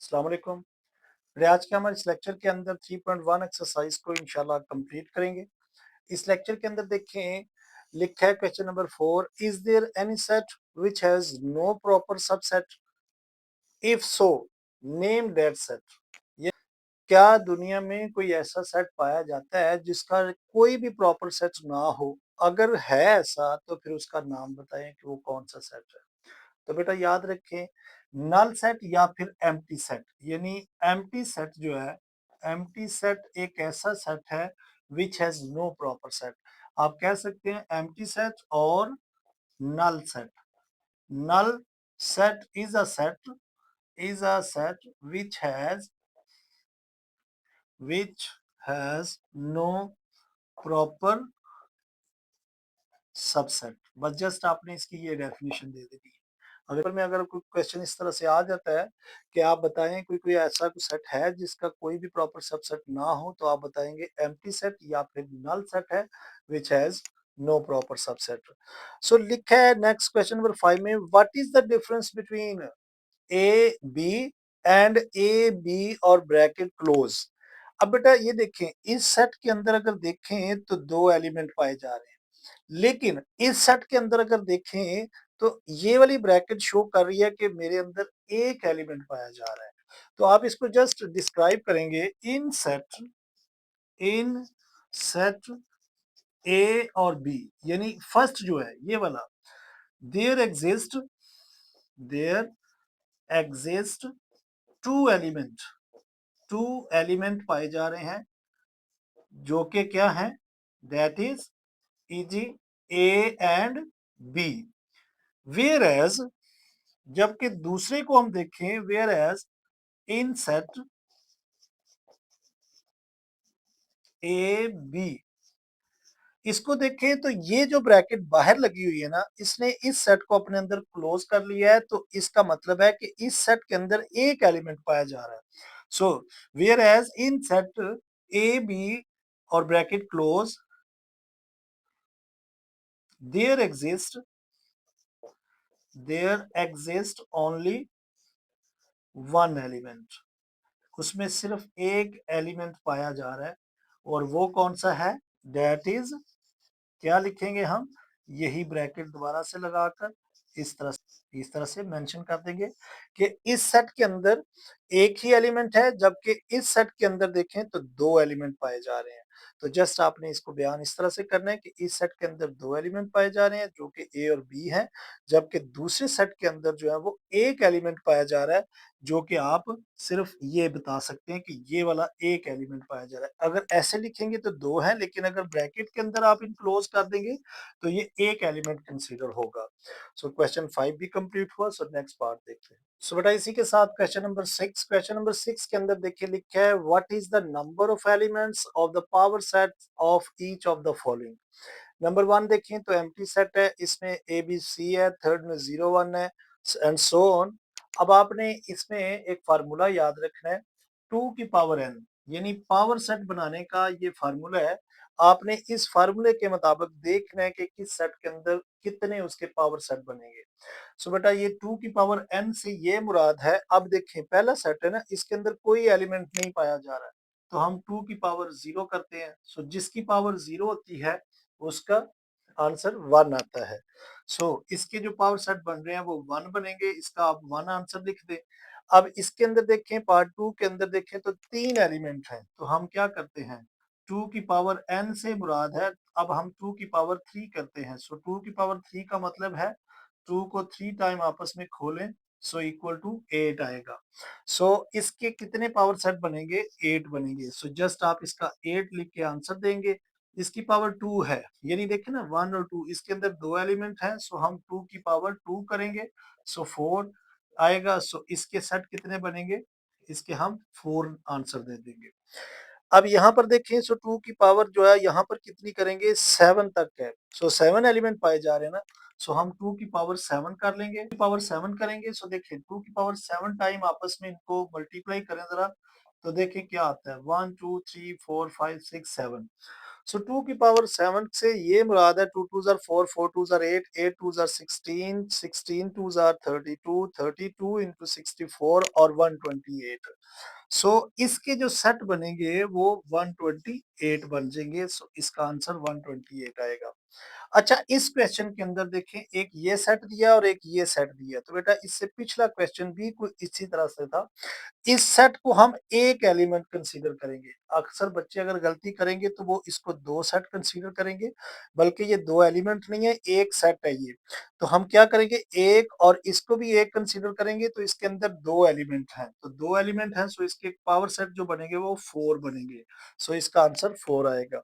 अस्सलाम वालेकुम। आज के हमारे इस लेक्चर के अंदर 3.1 एक्सरसाइज को इंशाल्लाह कंप्लीट करेंगे। इस लेक्चर के अंदर देखें, लिखा है question number 4, is there any set which has no proper subset? If so, name that set. ये क्या दुनिया में कोई ऐसा सेट पाया जाता है जिसका कोई भी प्रॉपर सेट ना हो? अगर है ऐसा तो फिर उसका नाम बताएं कि वो कौन सा सेट है। तो बेटा याद रखें, नल सेट या फिर एम्प्टी सेट, यानी एम्प्टी सेट जो है, एम्प्टी सेट एक ऐसा सेट है which has no proper set. आप कह सकते हैं एम्प्टी सेट और null set. Null set is a set which has no proper subset. बस जस्ट आपने इसकी ये डेफिनेशन दे देनी है। अगर कोई क्वेश्चन इस तरह से आ जाता है कि आप बताएं कोई कोई ऐसा कोई सेट है जिसका कोई भी प्रॉपर सबसेट ना हो, तो आप बताएंगे एम्प्टी सेट या फिर नल सेट है which has no proper subset. So लिखा है नेक्स्ट क्वेश्चन नंबर 5 में, what is the difference between A B and A B और ब्रैकेट क्लोज। अब बेटा ये देखें, इस सेट के अंदर अगर देखें तो दो एलिमेंट पाए जा रहे हैं, लेकिन इस सेट के अंदर अगर देखें तो ये वाली ब्रैकेट शो कर रही है कि मेरे अंदर एक एलिमेंट पाया जा रहा है। तो आप इसको जस्ट डिस्क्राइब करेंगे, इन सेट ए और बी, यानी फर्स्ट जो है ये वाला, देयर एग्जिस्ट टू एलिमेंट पाए जा रहे हैं जो कि क्या है, that is easy A and B. Where as, जबकि दूसरे को हम देखें, where as in set A B, इसको देखें तो ये जो ब्रैकेट बाहर लगी हुई है ना, इसने इस सेट को अपने अंदर क्लोज कर लिया है, तो इसका मतलब है कि इस सेट के अंदर एक एलिमेंट पाया जा रहा है। So where as in set A B और bracket close, there exist only one element, उसमें सिर्फ एक एलिमेंट पाया जा रहा है, और वो कौन सा है, दैट इज, क्या लिखेंगे हम, यही ब्रैकेट दोबारा से लगाकर इस तरह से मेंशन कर देंगे कि इस सेट के अंदर एक ही एलिमेंट है, जबकि इस सेट के अंदर देखें तो दो एलिमेंट पाए जा रहे हैं। तो जस्ट आपने इसको बयान इस तरह से करना है कि इस सेट के अंदर दो एलिमेंट पाए जा रहे हैं जो कि ए और बी है, जबकि दूसरे सेट के अंदर जो है वो एक एलिमेंट पाया जा रहा है, जो कि आप सिर्फ ये बता सकते हैं कि ये वाला एक एलिमेंट पाया जा रहा है। अगर ऐसे लिखेंगे तो दो है, लेकिन अगर ब्रैकेट के अंदर आप इनक्लोज कर देंगे तो ये एक एलिमेंट कंसीडर होगा। सो क्वेश्चन 5 भी कंप्लीट हुआ। सो नेक्स्ट पार्ट देखते हैं। सो बेटा इसी के साथ क्वेश्चन नंबर 6 के अंदर देखिए लिखा है, what is the number of elements of the power set of each of the following. Number 1 देखें तो एम्प्टी सेट है, इसमें ए बी सी है, थर्ड में 0 1 है, एंड सो ऑन। अब आपने इसमें एक फार्मूला याद रखना है, 2 की पावर n, यानी पावर सेट बनाने का ये फार्मूला है। आपने इस फार्मूले के मुताबिक देखना है कि किस सेट के अंदर कितने उसके पावर सेट बनेंगे। सो बेटा ये 2 की पावर n से ये मुराद है, अब देखें पहला सेट है ना, इसके अंदर कोई एलिमेंट नहीं पाया जा रहा है, तो हम 2 की पावर 0 करते हैं। सो जिसकी पावर 0 होती है उसका आंसर 1 आता है। सो इसके जो पावर सेट बन रहे हैं वो 1 बनेंगे, इसका आप 1 आंसर लिख दें। अब इसके अंदर देखें, पार्ट 2 के अंदर देखें तो 3 एलिमेंट हैं, तो हम क्या करते हैं, 2 की पावर n से मुराद है, अब हम 2 की पावर 3 करते हैं। सो 2 की पावर 3 का मतलब है 2 को 3 टाइम आपस में खोलें, सो इक्वल टू 8 आएगा। सो इसके कितने पावर सेट बनेंगे, 8 बनेंगे। सो जस्ट आप इसका 8 लिख के आंसर देंगे। इसकी पावर 2 है, यानी देखें ना 1 और 2, इसके अंदर दो एलिमेंट हैं, सो हम 2 की पावर 2 करेंगे, सो 4 आएगा। सो इसके सेट कितने बनेंगे, इसके हम 4 आंसर दे देंगे। अब यहाँ पर देखें, सो 2 की पावर जो है यहाँ पर कितनी करेंगे, 7 तक है। सो 7 एलिमेंट पाए जा रहे हैं ना, सो हम 2 की पावर 7 कर लेंगे, पावर 7 करेंगे। सो देखिए 2 की पावर 7 टाइम आपस में इनको मल्टीप्लाई करें जरा, तो देखें क्या आता है, 1 2 3 4 5 6 7। सो 2 की पावर 7 से ये मुराद है 2 2s are 4, 4 2s are 8, 8 2s are 16, 16 2s are 32, 32 into 64 और 128। सो इसके जो सेट बनेंगे वो 128 बन जाएंगे। सो इसका आंसर 128 आएगा। अच्छा, इस क्वेश्चन के अंदर देखें, एक ये सेट दिया और एक ये सेट दिया। तो बेटा इससे पिछला क्वेश्चन भी कुछ इसी तरह से था। इस सेट को हम एक एलिमेंट कंसीडर करेंगे। अक्सर बच्चे अगर गलती करेंगे तो वो इसको दो सेट कंसीडर करेंगे, बल्कि ये दो एलिमेंट नहीं है, एक सेट है ये। तो हम क्या करेंगे, एक और इसको भी एक कंसीडर करेंगे, तो इसके अंदर दो एलिमेंट हैं। तो दो एलिमेंट हैं, सो इसके पावर सेट जो बनेंगे वो 4 बनेंगे। सो इसका आंसर 4 आएगा।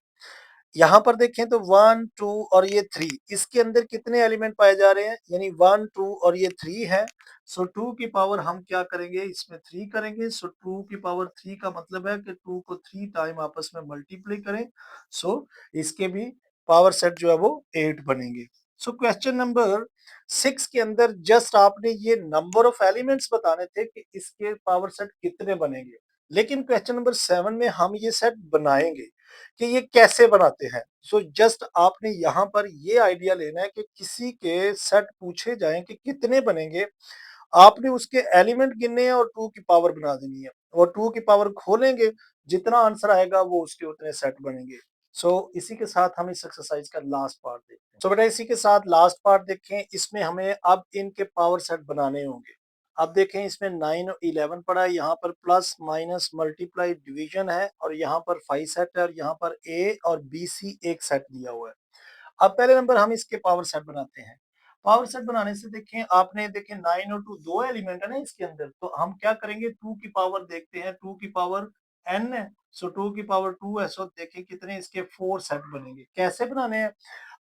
यहाँ पर देखें तो 1 2 और ये 3, इसके अंदर कितने एलिमेंट पाए जा रहे हैं, यानी 1 2 और ये 3 है। सो 2 की पावर हम क्या करेंगे, इसमें 3 करेंगे। सो 2 की पावर 3 का मतलब है कि 2 को 3 टाइम आपस में मल्टीप्लाई करें। सो इसके भी पावर सेट जो है वो 8 बनेंगे। सो क्वेश्चन नंबर 6 के अंदर जस्ट आपने ये नंबर ऑफ एलिमेंट्स बताने थे कि इसके पावर सेट कितने बनेंगे, लेकिन क्वेश्चन नंबर 7 में हम ये सेट बनाएंगे कि ये कैसे बनाते हैं। सो जस्ट आपने यहाँ पर ये आइडिया लेना है कि किसी के सेट पूछे जाएं कि कितने बनेंगे, आपने उसके एलिमेंट गिनने हैं और 2 की पावर बना देनी है, और 2 की पावर खोलेंगे, जितना आंसर आएगा वो उसके उतने सेट बनेंगे। सो इसी के साथ हम इस एक्सरसाइज का लास्ट पार्ट देखते हैं। सो बेटा इसी के साथ लास्ट पार्ट देखें, इसमें हमें अब इनके पावर सेट बनाने होंगे। अब देखें इसमें 9 और 11 पड़ा है, यहाँ पर प्लस माइनस मल्टीप्लाई डिवीजन है, और यहाँ पर 5 सेट है, और यहाँ पर ए और बी सी एक सेट दिया हुआ है। अब पहले नंबर हम इसके पावर सेट बनाते हैं। पावर सेट बनाने से देखें, आपने देखें 9 और 2 दो एलिमेंट है ना इसके अंदर, तो हम क्या करेंगे, 2 की पावर देखते हैं, 2 की पावर n है। सो 2 की पावर 2 है। सो देखें कितने इसके 4 सेट बनेंगे। कैसे बनाने हैं,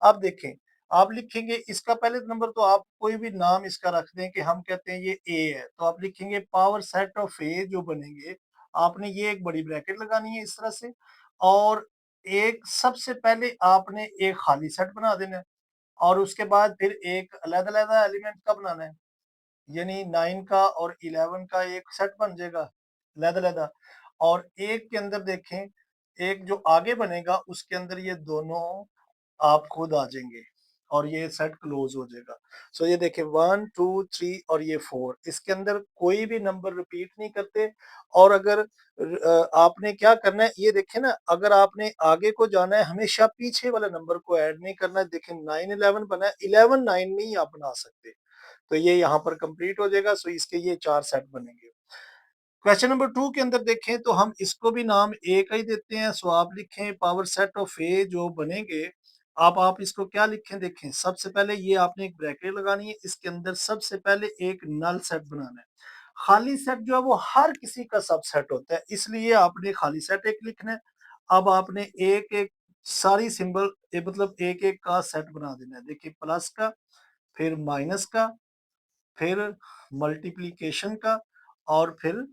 आप देखें, आप लिखेंगे इसका पहले नंबर, तो आप कोई भी नाम इसका रख दें कि हम कहते हैं ये ए है, तो आप लिखेंगे पावर सेट ऑफ ए जो बनेंगे, आपने ये एक बड़ी ब्रैकेट लगानी है इस तरह से, और एक सबसे पहले आपने एक खाली सेट बना देना है, और उसके बाद फिर एक अलग-अलग एलिमेंट का बनाना है, यानी 9 का और 11 का एक सेट बन जाएगा अलग-अलग, और एक के अंदर देखें, एक जो आगे बनेगा उसके अंदर ये दोनों आप खुद आ जाएंगे, और ये सेट क्लोज हो जाएगा। सो ये देखें 1 2 3 और ये 4, इसके अंदर कोई भी नंबर रिपीट नहीं करते। और अगर आपने क्या करना है, ये देखें ना, अगर आपने आगे को जाना है, हमेशा पीछे वाले नंबर को ऐड नहीं करना है। देखें 9 11 बना है, 11 9 नहीं आप बना सकते, तो ये यहाँ पर कंप्लीट हो जाएगा। सो इसके ये 4 सेट बनेंगे। क्वेश्चन नंबर 2 के अंदर देखें तो हम इसको भी नाम ए का ही देते हैं। सो आप लिखें पावर सेट ऑफ ए जो बनेंगे, आप इसको क्या लिखें, देखें सबसे पहले ये आपने एक ब्रैकेट लगानी है, इसके अंदर सबसे पहले एक नल सेट बनाना है। खाली सेट जो है वो हर किसी का सबसेट होता है, इसलिए आपने खाली सेट एक लिखना है। अब आपने एक एक सारी सिंबल मतलब एक एक का सेट बना देना है। देखिए प्लस का, फिर माइनस का, फिर मल्टीप्लिकेशन का, और फिर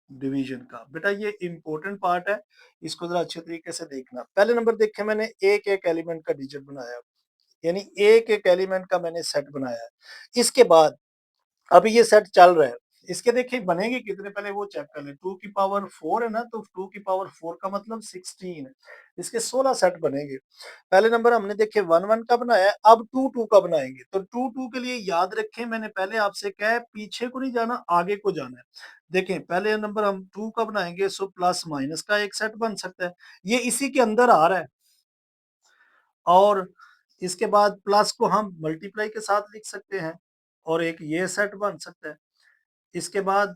डिवीजन का। बेटा ये इंपॉर्टेंट पार्ट है, इसको जरा अच्छे तरीके से देखना। पहले नंबर देखे मैंने एक एक एलिमेंट का डिजिट बनाया, यानी एक एक एलिमेंट का मैंने सेट बनाया है। इसके बाद अभी ये सेट चल रहा है, इसके देखिए बनेंगे कितने, पहले वो चेक कर ले। 2 की पावर 4 है ना, तो 2 की पावर 4 का मतलब 16 है, इसके 16 सेट बनेंगे। पहले नंबर हमने देखे 1 1 का बनाया है, अब 2 2 का बनाएंगे। तो 2 2 के लिए याद रखें, मैंने पहले आपसे कहा है पीछे को नहीं जाना, आगे को जाना है। देखें पहले नंबर हम 2 का बनाएंगे, सो प्लस माइनस का एक सेट बन सकता है, ये इसी के अंदर आ रहा है। और इसके बाद प्लस को हम मल्टीप्लाई के साथ लिख सकते हैं, और एक ये सेट बन सकता है। इसके बाद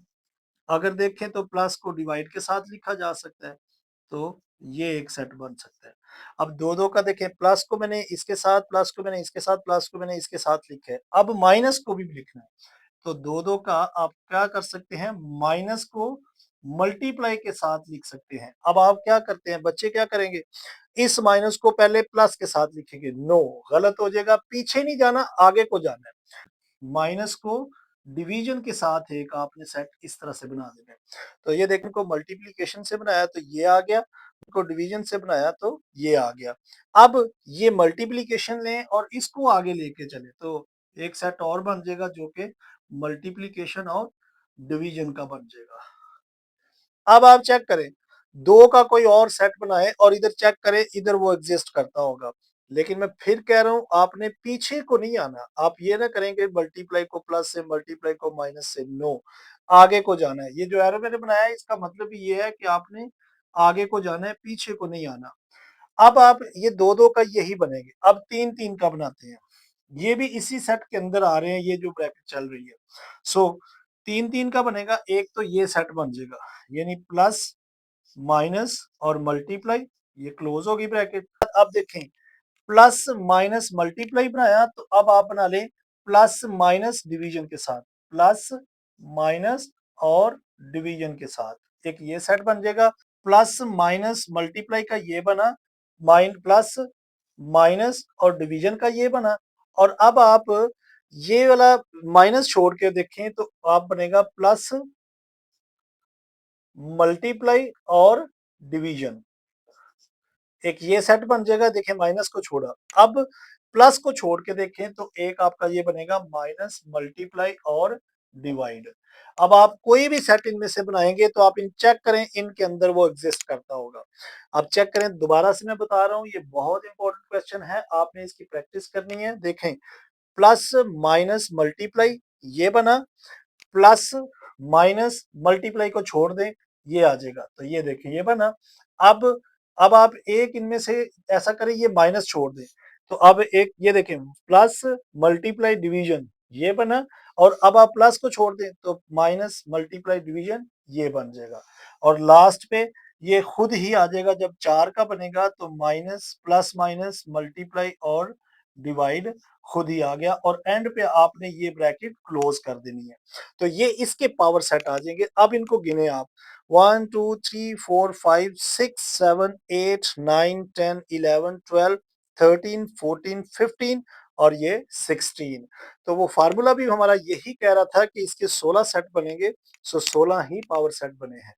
अगर देखें तो प्लस को डिवाइड के साथ लिखा जा सकता है, तो ये एक सेट बन सकता है। अब दो दो का देखें, प्लस को मैंने इसके साथ, प्लस को मैंने इसके साथ, प्लस को मैंने इसके साथ लिखा है, अब माइनस को भी लिखना है। तो दो दो का आप क्या कर सकते हैं, माइनस को मल्टीप्लाई के साथ लिख सकते हैं। अब आप क्या करते हैं, बच्चे क्या करेंगे, इस माइनस को पहले प्लस के साथ लिखेंगे। नो, गलत हो जाएगा, पीछे नहीं जाना, आगे को जाना है। माइनस को डिवीजन के साथ एक आपने सेट इस तरह से बना देना है। तो ये देखने को मल्टीप्लिकेशन से बनाया तो ये आ गया, को डिवीजन से बनाया तो ये आ गया। अब ये मल्टीप्लिकेशन लें और इसको आगे लेके चले, तो एक सेट और बन जाएगा जो कि मल्टीप्लिकेशन और डिवीजन का बन जाएगा। अब आप चेक करें, दो का कोई और सेट बनाए और इधर चेक करें, इधर वो एग्जिस्ट करता होगा। लेकिन मैं फिर कह रहा हूँ, आपने पीछे को नहीं आना। आप ये ना करेंगे मल्टीप्लाई को प्लस से, मल्टीप्लाई को माइनस से, नो, आगे को जाना है। ये जो एरो मैंने बनाया है इसका मतलब ये है कि आपने आगे को जाना है, पीछे को नहीं आना। अब आप ये दो दो का यही बनेंगे। अब तीन तीन का बनाते हैं, ये भी इसी सेट के अंदर आ रहे हैं, ये जो ब्रैकेट चल रही है। सो तीन तीन का बनेगा, एक तो ये सेट बन जाएगा, यानी प्लस माइनस और मल्टीप्लाई, ये क्लोज होगी ब्रैकेट। अब देखें, प्लस माइनस मल्टीप्लाई बनाया, तो अब आप बना लें प्लस माइनस डिवीजन के साथ, प्लस माइनस और डिवीजन के साथ एक ये सेट बन जाएगा। प्लस माइनस मल्टीप्लाई का ये बना, प्लस माइनस और डिवीजन का ये बना। और अब आप ये वाला माइनस छोड़ के देखें तो आप बनेगा प्लस मल्टीप्लाई और डिवीजन, एक ये सेट बन जाएगा। देखिए माइनस को छोड़ा, अब प्लस को छोड़ के देखें तो एक आपका ये बनेगा माइनस मल्टीप्लाई और डिवाइड। अब आप कोई भी सेट इनमें से बनाएंगे तो आप इन चेक करें, इनके अंदर वो एग्जिस्ट करता होगा। अब चेक करें, दोबारा से मैं बता रहा हूँ, ये बहुत इंपॉर्टेंट क्वेश्चन है, आपने इसकी प्रैक्टिस करनी है। देखें, प्लस माइनस मल्टीप्लाई ये बना, प्लस माइनस मल्टीप्लाई को छोड़ दें, ये आ जाएगा, तो ये देखें ये बना। अब अब आप एक इनमें से ऐसा करें, ये माइनस छोड़ दें, तो अब एक ये देखें प्लस मल्टीप्लाई डिवीजन ये बना। और अब आप प्लस को छोड़ दें तो माइनस मल्टीप्लाई डिवीजन ये बन जाएगा। और लास्ट पे ये खुद ही आ जाएगा, जब चार का बनेगा तो माइनस प्लस माइनस मल्टीप्लाई और डिवाइड खुद ही आ गया, और एंड पे आपने ये ब्रैकेट क्लोज कर देनी है। तो ये इसके पावर सेट आ जाएंगे। अब इनको गिने आप, 1 2 3 4 5 6 7 8 9 10 11 12 13 14 15 और ये 16। तो वो फार्मूला भी हमारा यही कह रहा था कि इसके 16 सेट बनेंगे। सो 16 ही पावर सेट बने हैं।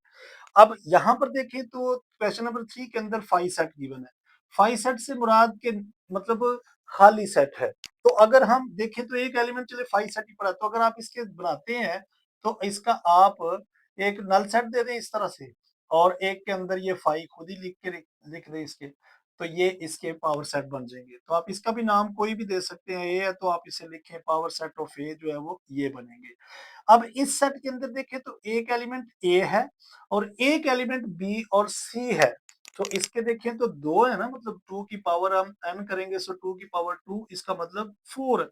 अब यहाँ पर देखें तो क्वेश्चन नंबर 3 के अंदर 5 सेट गिवन है। 5 सेट से मुराद के मतलब खाली सेट है। तो अगर हम देखें तो एक एलिमेंट चले 5 सेट ही पड़ा, तो अगर आप इसके बनाते हैं तो इसका आप एक नल सेट दे दें इस तरह से, और एक के अंदर ये 5 खुद ही लिख दें इसके, तो ये इसके पावर सेट बन जाएंगे। तो आप इसका भी नाम कोई भी दे सकते हैं, ए है तो आप इसे लिखें पावर सेट ऑफ ए, जो है वो ये बनेंगे। अब इस सेट के अंदर देखें तो एक एलिमेंट ए है और एक एलिमेंट बी और सी है। तो इसके देखें तो दो है ना, मतलब 2 की पावर हम n करेंगे, सो 2 की पावर 2, इसका मतलब 4।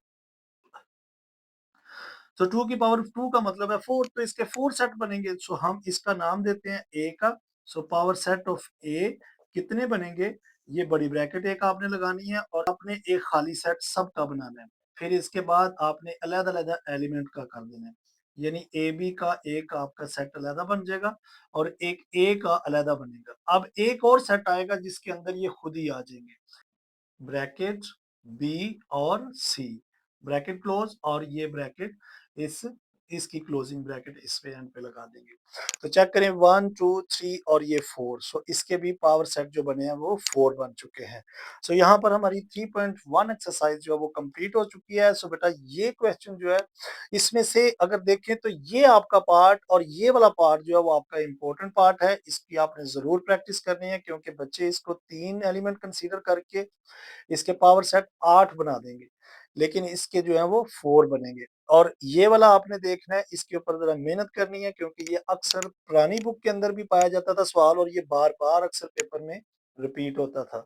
तो 2 की पावर 2 का मतलब है 4, तो इसके 4 सेट बनेंगे। सो हम इसका नाम देते हैं ए का। सो पावर सेट ऑफ ए कितने बनेंगे, ये बड़ी ब्रैकेट एक आपने लगानी है और आपने एक खाली सेट सबका बनाना है। फिर इसके बाद आपने अलग-अलग एलिमेंट का कर देना है, यानी ए बी का एक आपका सेट अलग बन जाएगा और एक ए का अलग बनेगा। अब एक और सेट आएगा जिसके अंदर ये खुद ही आ जाएंगे, ब्रैकेट बी और सी, ब्रैकेट क्लोज, और ये ब्रैकेट इस इसकी क्लोजिंग ब्रैकेट इस पे एंड पे लगा देंगे। तो चेक करें 1 2 3 और ये 4। सो इसके भी पावर सेट जो बने हैं वो 4 बन चुके हैं। सो यहाँ पर हमारी 3.1 एक्सरसाइज जो है वो कंप्लीट हो चुकी है। सो बेटा ये क्वेश्चन जो है, इसमें से अगर देखें तो ये आपका पार्ट और ये वाला पार्ट जो है वो आपका इंपॉर्टेंट पार्ट है। इसकी आपने जरूर प्रैक्टिस करनी है, क्योंकि बच्चे इसको 3 एलिमेंट कंसीडर करके इसके पावर सेट 8 बना देंगे, लेकिन इसके जो है वो 4 बनेंगे। और ये वाला आपने देखना है, इसके ऊपर जरा मेहनत करनी है, क्योंकि ये अक्सर पुरानी बुक के अंदर भी पाया जाता था सवाल, और ये बार बार अक्सर पेपर में रिपीट होता था।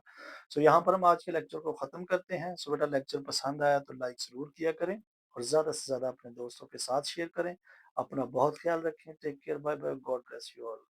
सो यहाँ पर हम आज के लेक्चर को खत्म करते हैं। सो बेटा लेक्चर पसंद आया तो लाइक जरूर किया करें और ज्यादा से ज्यादा अपने दोस्तों के साथ शेयर करें। अपना बहुत ख्याल रखें। Take care, bye bye, God bless you all.